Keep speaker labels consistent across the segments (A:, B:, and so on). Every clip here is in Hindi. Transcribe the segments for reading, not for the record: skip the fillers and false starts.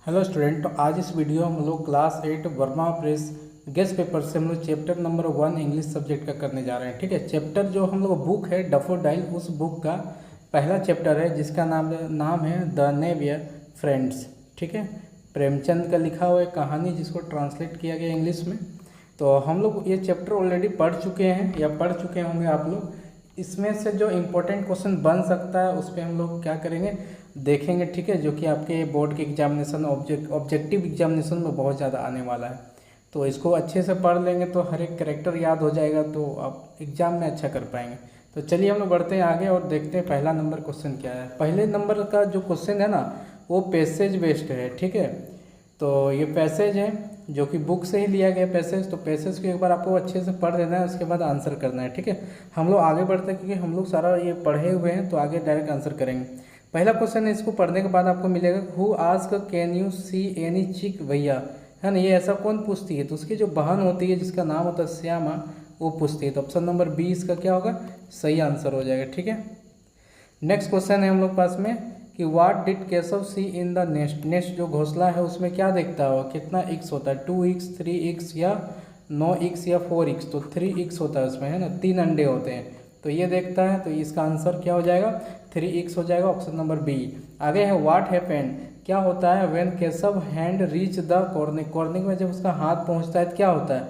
A: Hello student. तो आज इस वीडियो हम लोग class 8 Verma press guest paper से हम लोग चैप्टर नंबर 1 इंग्लिश सब्जेक्ट का करने जा रहे हैं। ठीक है, चैप्टर जो हम लोग बुक है डैफोडाइल, उस बुक का पहला चैप्टर है जिसका नाम है द नेवियर फ्रेंड्स। ठीक है, प्रेमचंद का लिखा हुआ एक कहानी जिसको ट्रांसलेट किया गया इंग्लिश में। तो हम लोग ये चैप्टर ऑलरेडी पढ़ चुके हैं या पढ़ चुके होंगे आप लोग। इसमें से जो इम्पोर्टेंट क्वेश्चन बन सकता है उस पर हम लोग क्या करेंगे, देखेंगे। ठीक है, जो कि आपके बोर्ड के एग्जामिनेशन ऑब्जेक्टिव एग्जामिनेशन में बहुत ज़्यादा आने वाला है। तो इसको अच्छे से पढ़ लेंगे तो हर एक करेक्टर याद हो जाएगा, तो आप एग्जाम में अच्छा कर पाएंगे। तो चलिए हम लोग बढ़ते हैं आगे और देखते हैं पहला नंबर क्वेश्चन क्या है। पहले नंबर का जो क्वेश्चन है ना, वो पैसेज बेस्ड है। ठीक है, तो ये पैसेज है जो कि बुक से ही लिया गया पैसेज। तो पैसेज को एक बार आपको अच्छे से पढ़ लेना है, उसके बाद आंसर करना है। ठीक है, हम लोग आगे बढ़ते हैं क्योंकि हम लोग सारा ये पढ़े हुए हैं, तो आगे डायरेक्ट आंसर करेंगे। पहला क्वेश्चन है, इसको पढ़ने के बाद आपको मिलेगा who ask can you see any चिक भैया, है ना। ये ऐसा कौन पूछती है, तो उसकी जो बहन होती है जिसका नाम होता है श्यामा, वो पूछती है। तो ऑप्शन नंबर बी इसका क्या होगा, सही आंसर हो जाएगा। ठीक है, नेक्स्ट क्वेश्चन है हम लोग पास में कि what did Keshav see in the nest. Nest जो घोंसला है उसमें क्या देखता है, कितना एक्स होता है, 2x 3x या 9x या 4x। तो 3x होता है उसमें, है ना, 3 अंडे होते हैं। तो ये देखता है, तो इसका आंसर क्या हो जाएगा, 3x हो जाएगा, ऑप्शन नंबर बी। आगे है व्हाट हैपेंड, क्या होता है when Keshav hand reach the cornice. Cornice में जब उसका हाथ पहुंचता है तो क्या होता है,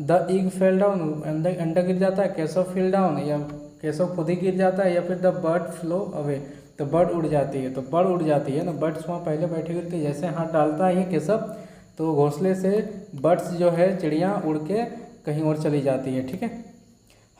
A: द इग फेल डाउन, अंडा गिर जाता है, केशव फेल डाउन, या केशव खुद ही गिर जाता है, या फिर द बर्ड फ्लो अवे, तो बर्ड उड़ जाती है। तो बर्ड उड़ जाती है ना, बर्ड्स वहाँ पहले बैठे हुए थे, जैसे हाथ डालता है ये केशव तो घोंसले से बर्ड्स जो है चिड़िया उड़ के कहीं और चली जाती है। ठीक है,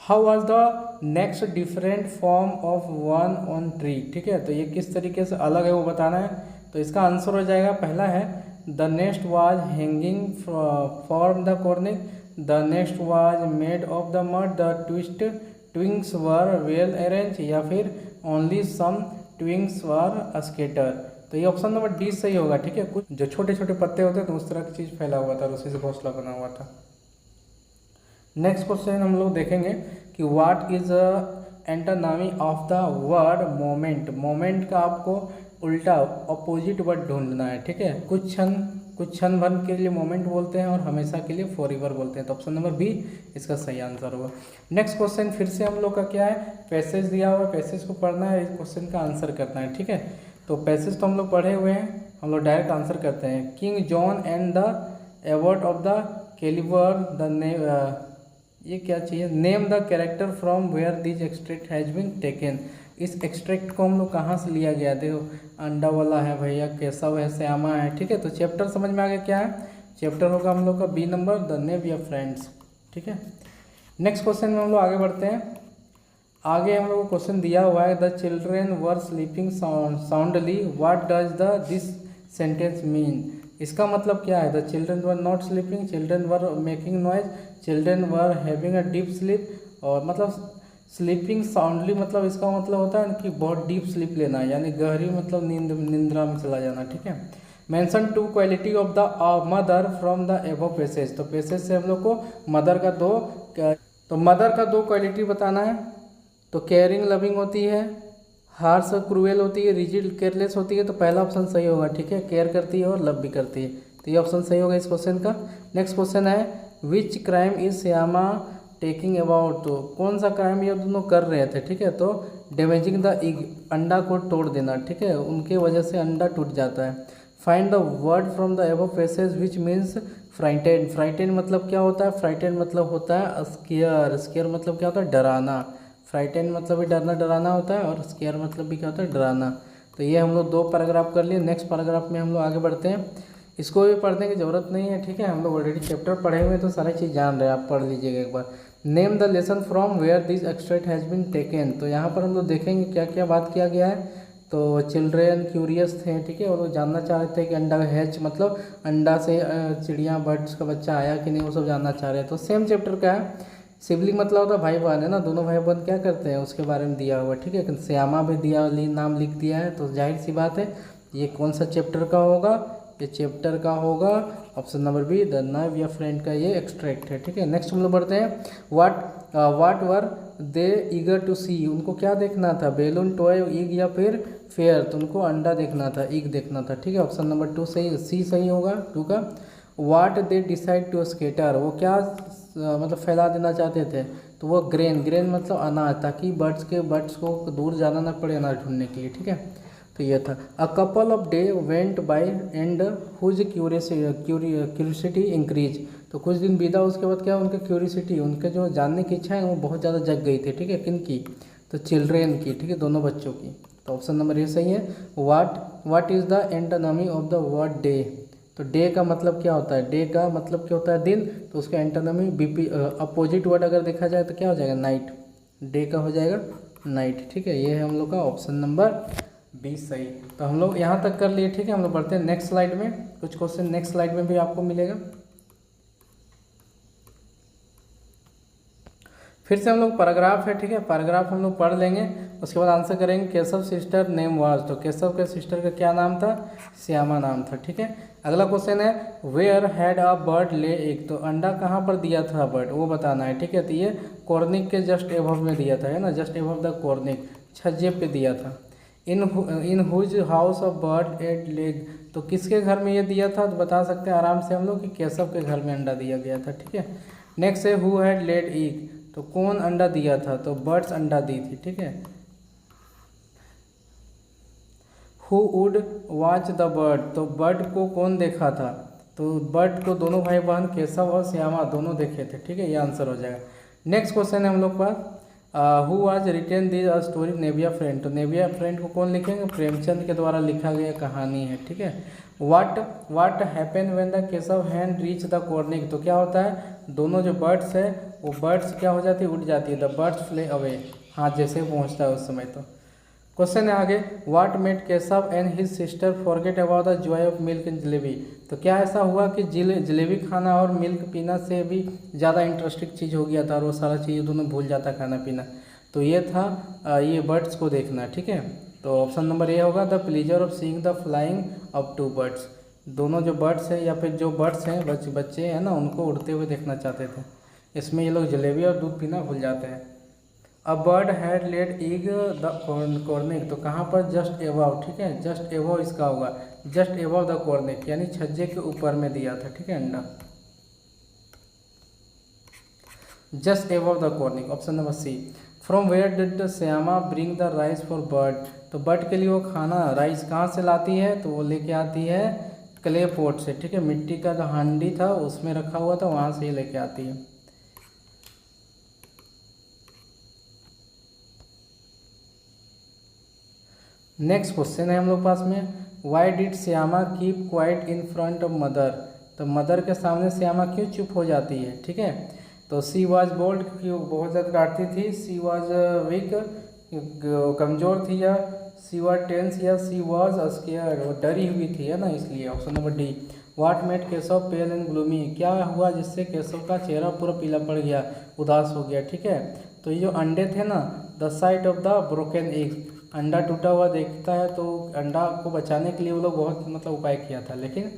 A: how was the next different form of one on tree. ठीक है, तो ये किस तरीके से अलग है वो बताना है। तो इसका आंसर हो जाएगा, पहला है the next was hanging from the cornice, the next was made of the mud, the twigs were well arrange, या फिर ओनली सम ट्विंग्स वर स्केटर। तो ये ऑप्शन नंबर डी सही होगा। ठीक है, कुछ जो छोटे छोटे पत्ते होते हैं तो उस तरह की चीज़ फैला हुआ था, उसी से घोंसला बना हुआ था। नेक्स्ट क्वेश्चन हम लोग देखेंगे कि what is antonymy of the word moment. Moment का आपको उल्टा अपोजिट वर्ड ढूंढना है। ठीक है, कुछ क्षण भर के लिए मोमेंट बोलते हैं और हमेशा के लिए फॉरएवर बोलते हैं। तो ऑप्शन नंबर बी इसका सही आंसर होगा। नेक्स्ट क्वेश्चन फिर से हम लोग का क्या है, पैसेज दिया हुआ है, पैसेज को पढ़ना है, इस क्वेश्चन का आंसर करना है। ठीक है, तो पैसेज तो हम लोग पढ़े हुए हैं, हम लोग डायरेक्ट आंसर करते हैं। King John and the award of the caliber the ये क्या चाहिए, name the character from where this extract has been taken. इस एक्सट्रैक्ट को हम लोग कहाँ से लिया गया, देखो अंडा वाला है भैया, केशव है, श्यामा है। ठीक है, तो चैप्टर समझ में आ गया क्या है, चैप्टर होगा हम लोग का B number, the neighbour friends. ठीक है, नेक्स्ट क्वेश्चन में हम लोग आगे बढ़ते हैं। आगे हम लोग को क्वेश्चन दिया हुआ है the children were sleeping soundly, what does the this sentence mean. इसका मतलब क्या है, the children were not sleeping, children were making noise, children were having a deep sleep. और मतलब स्लीपिंग साउंडली मतलब इसका मतलब होता है कि बहुत डीप स्लीप लेना, यानी गहरी मतलब निंद्रा में चला जाना। ठीक है, mention to quality of the mother from the above passage. तो पैसेज से हम लोग को मदर का दो क्वालिटी बताना है। तो केयरिंग लविंग होती है, हार्श क्रूएल होती है, रिजिड केयरलेस होती है। तो पहला ऑप्शन सही होगा। ठीक है, केयर करती है और लव भी करती है, तो ये ऑप्शन सही होगा इस क्वेश्चन का। नेक्स्ट क्वेश्चन है which crime is Shyama taking about. तो कौन सा क्राइम ये दोनों कर रहे थे। ठीक है, तो डैमेजिंग द एग, अंडा को तोड़ देना। ठीक है, उनके वजह से अंडा टूट जाता है। Find the word from the above passage which means frighten. Frighten मतलब क्या होता है, फ्राइटेन मतलब होता है स्केयर। स्केयर मतलब क्या होता है, डराना। फ्राइटेन मतलब भी डरना डराना होता है, और स्केयर मतलब भी क्या होता है, डराना। तो ये हम लोग 2 पैराग्राफ कर लिए। नेक्स्ट पैराग्राफ में हम लोग आगे बढ़ते हैं, इसको भी पढ़ने की ज़रूरत नहीं है। ठीक है, हम लोग ऑलरेडी चैप्टर पढ़े हुए हैं तो सारी चीज़ जान रहे हैं, आप पढ़ लीजिएगा एक बार। Name the lesson from where this extract has been taken. तो यहाँ पर हम लोग देखेंगे क्या क्या बात किया गया है। तो चिल्ड्रेन क्यूरियस थे, ठीक है, और वो जानना चाह रहे थे कि अंडा हैच मतलब अंडा से चिड़िया बर्ड्स का बच्चा आया कि नहीं, वो सब जानना चाह रहे हैं। तो सेम चैप्टर का है। सिबलिंग मतलब होता है भाई बहन, है ना, दोनों भाई बहन क्या करते हैं उसके बारे में दिया हुआ। ठीक है, श्यामा भी नाम लिख दिया है, तो जाहिर सी बात है ये कौन सा चैप्टर का होगा, ये चैप्टर का होगा option number B, the neighbour friend का ये एक्सट्रैक्ट है। ठीक है, नेक्स्ट हम लोग बढ़ते हैं। What were they eager to see. उनको क्या देखना था, बैलून, टॉय, इग, या फिर फेयर, तो उनको अंडा देखना था, ईग देखना था, ठीक है। ऑप्शन नंबर 2 सही, सी सही होगा 2 का। वाट दे डिसाइड टू स्केटर, वो क्या मतलब फैला देना चाहते थे, तो वो ग्रेन, ग्रेन मतलब अनाज, ताकि बर्ड्स को दूर जाना ना पड़े अनाज ढूंढने के लिए, ठीक है। तो ये था। A couple of day went by and whose curiosity increase, तो कुछ दिन बीता उसके बाद क्या, उनका क्यूरियोसिटी, उनके जो जानने की इच्छा है वो बहुत ज़्यादा जग गई थी, ठीक है। किन की, तो चिल्ड्रेन की, ठीक है, दोनों बच्चों की। तो ऑप्शन नंबर ये सही है। What is the antonymy of the word day, तो डे का मतलब क्या होता है, डे का मतलब क्या होता है दिन, तो उसका एंटोनिमी बीपी अपोजिट वर्ड अगर देखा जाए तो क्या हो जाएगा, नाइट, डे का हो जाएगा नाइट, ठीक है। ये है हम लोग का ऑप्शन नंबर 20 सही। तो हम लोग यहाँ तक कर लिए, ठीक है। हम लोग बढ़ते हैं नेक्स्ट स्लाइड में, कुछ क्वेश्चन नेक्स्ट स्लाइड में भी आपको मिलेगा। फिर से हम लोग पैराग्राफ है, ठीक है, पैराग्राफ हम लोग पढ़ लेंगे, उसके बाद आंसर करेंगे। केशव सिस्टर नेम वाज, तो केशव के सिस्टर का क्या नाम था, श्यामा नाम था, ठीक है। अगला क्वेश्चन है where had a bird lay egg, तो अंडा कहाँ पर दिया था बर्ड, वो बताना है, ठीक है। तो ये कॉर्निक के जस्ट एबव में दिया था, है ना, जस्ट एबव द कॉर्निक, छज्जे पे दिया था। In whose house of bird at leg, तो किसके घर में ये दिया था, तो बता सकते हैं आराम से हम लोग कि केशव के घर में अंडा दिया गया था, ठीक है। नेक्स्ट है हु हैड लेड एग, तो कौन अंडा दिया था, तो बर्ड्स अंडा दी थी, ठीक है। Who would watch the bird, तो बर्ड को कौन देखा था, तो बर्ड को दोनों भाई बहन केशव और श्यामा दोनों देखे थे, ठीक है, ये आंसर हो जाएगा। नेक्स्ट क्वेश्चन है हम लोग पास who was written this a story नेविया फ्रेंड, तो नेविया फ्रेंड को कौन लिखेंगे, प्रेमचंद के द्वारा लिखा गया कहानी है, ठीक है। What happen when the Keshav hand reach the cornice, तो क्या होता है, दोनों जो बर्ड्स है वो बर्ड्स क्या हो जाती है, उड़ जाती है, द बर्ड्स फ्ले अवे, हाथ जैसे पहुंचता है उस समय। तो क्वेश्चन है आगे what made Keshav and his sister forget about the Joy of milk and jalebi, तो क्या ऐसा हुआ कि जलेबी खाना और मिल्क पीना से भी ज़्यादा इंटरेस्टिंग चीज़ हो गया था और वो सारा चीज़ दोनों भूल जाता खाना पीना, तो ये था ये बर्ड्स को देखना, ठीक है। तो ऑप्शन नंबर ए होगा the pleasure of seeing the flying of two birds, दोनों जो बर्ड्स हैं या फिर जो बर्ड्स हैं बच्चे हैं ना, उनको उड़ते हुए देखना चाहते थे। इसमें ये लोग जलेबी और दूध पीना भूल जाते हैं। A bird had laid egg the cornice, तो कहाँ पर, जस्ट एबव, ठीक है, जस्ट एबव इसका होगा, जस्ट एबव द कॉर्निक, यानी छज्जे के ऊपर में दिया था, ठीक है, अंडा just above the cornice. Option number C. From where did Shyama bring the rice for bird, तो बर्ड के लिए वो खाना राइस कहाँ से लाती है, तो वो लेके आती है क्ले पॉट से, ठीक है, मिट्टी का जो हांडी था उसमें रखा हुआ था वहाँ से ही लेके आती है। नेक्स्ट क्वेश्चन है हम लोग पास में why did Shyama keep quiet in front of mother, तो मदर के सामने श्यामा क्यों चुप हो जाती है, ठीक है। तो सी वॉज बोल्ड, क्योंकि वो बहुत ज़्यादा डांटती थी, सी वॉज वीक, कमज़ोर थी, या सी वॉज टेंस, या सी वॉज स्केयर्ड, वो डरी हुई थी, है ना, इसलिए। Option number D. What made Keshav pale and gloomy, क्या हुआ जिससे केशव का चेहरा पूरा पीला पड़ गया, उदास हो गया, ठीक है। तो ये जो अंडे थे ना, the site of the broken egg, अंडा टूटा हुआ देखता है तो अंडा को बचाने के लिए वो लोग बहुत मतलब उपाय किया था, लेकिन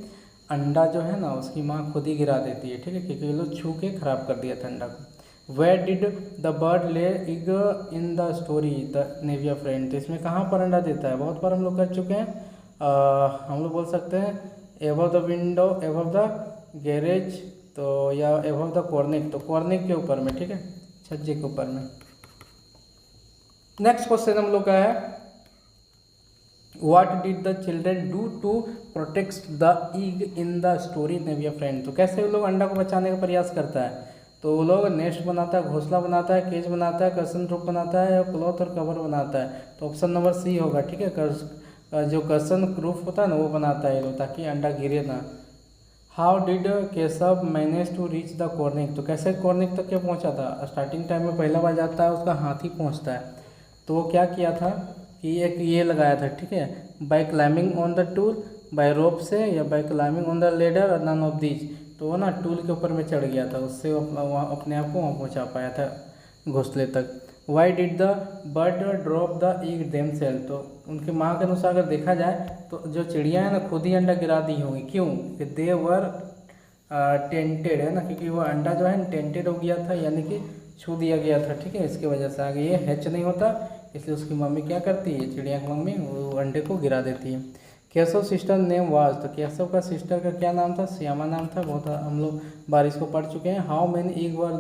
A: अंडा जो है ना उसकी माँ खुद ही गिरा देती है, ठीक है, क्योंकि ये लोग छू के खराब कर दिया था अंडा को। Where did the bird lay egg in the story the नेविया फ्रेंड, तो इसमें कहाँ पर अंडा देता है, बहुत बार हम लोग कर चुके हैं, हम लोग बोल सकते हैं above the window, above the garage, तो या एबव द कॉर्निक, तो कॉर्निक के ऊपर में, ठीक है, छज्जे के ऊपर में। नेक्स्ट क्वेश्चन हम लोग का है what did the children do to protect the egg in the story नेविया फ्रेंड, तो कैसे वो लोग अंडा को बचाने का प्रयास करता है, तो वो लोग नेस्ट बनाता है, घोंसला बनाता है, केज बनाता है, कर्सन रूप बनाता है, या क्लॉथ और कवर बनाता है, तो ऑप्शन नंबर सी होगा, ठीक है, जो कर्सन रूफ होता है ना वो बनाता है ये लोग, ताकि अंडा गिरे ना। How did Keshav manage to reach the cornice, तो कैसे कॉर्निक तक क्या पहुंचा था, स्टार्टिंग टाइम में पहला बार जाता है उसका हाथ ही पहुंचता है, तो वो क्या किया था कि एक ये लगाया था, ठीक है, by climbing on the stool, by rope से, या by climbing on the ladder, none of these, तो वो ना टूल के ऊपर में चढ़ गया था, उससे वहाँ अपने आप को वहाँ पहुँचा पाया था घोंसले तक। Why did the bird drop the egg themselves, तो उनकी माँ के अनुसार अगर देखा जाए तो जो चिड़िया है ना खुद ही अंडा गिरा दी होंगी, क्यों, कि दे वर टेंटेड, है ना, क्योंकि वो अंडा जो है टेंटेड हो गया था, यानी कि छू दिया गया था, ठीक है, इसकी वजह से। आगे ये हैच नहीं होता, इसलिए उसकी मम्मी क्या करती है, चिड़िया की मम्मी वो अंडे को गिरा देती है। केशव सिस्टर नेम वाज, तो केशव का सिस्टर का क्या नाम था, श्यामा नाम था। बहुत हम लोग बारिश को पढ़ चुके हैं। हाउ मैनी एक बार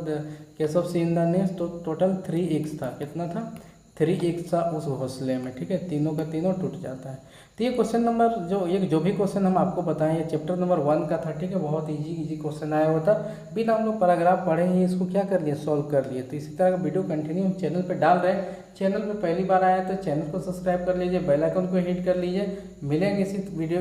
A: Keshav see in the nest, तो टोटल 3 एग्स था। कितना था, 3 एग्स था उस घोंसले में, ठीक है। तीनों का तीनों टूट जाता है। तो ये क्वेश्चन नंबर जो भी क्वेश्चन हम आपको बताएं, ये चैप्टर नंबर 1 का था, ठीक है। बहुत इजी क्वेश्चन आया हुआ था, बिना हम लोग पैराग्राफ पढ़े ही इसको क्या कर लिए, सॉल्व कर लिए। तो इसी तरह का वीडियो कंटिन्यू हम चैनल पे डाल रहे हैं। चैनल पे पहली बार आया तो चैनल को सब्सक्राइब कर लीजिए, बेल आइकन को हिट कर लीजिए। मिलेंगे इसी वीडियो